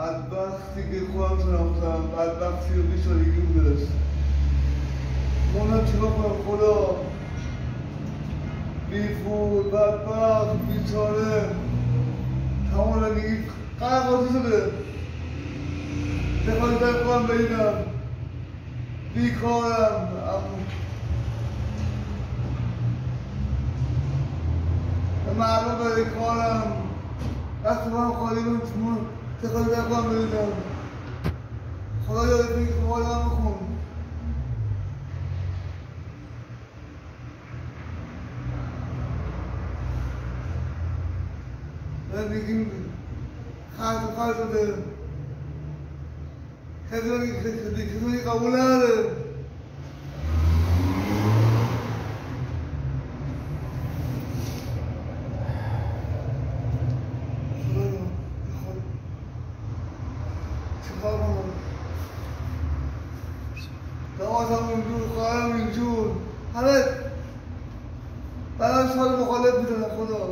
از وقتی که خودم شناختم بدبخت 32 سالگی بودش. موندم چیکار کنم خدا؟ بی‌پول، بدبخت، بیچاره، تمام زندگی غرق‌آتش شده. دخالی در خودم بریدم، بیکارم. مردم برای کارم دست خودم خالی کنم دخالی در خودم بریدم. خدا یاد بگیر که حال من بکن. زندگیم خرد شده. کسی قبول نداره. چیکار کنم؟ دماغم اینجور، خواهرم اینجور، همه برای سال مخالف میدونم خدا.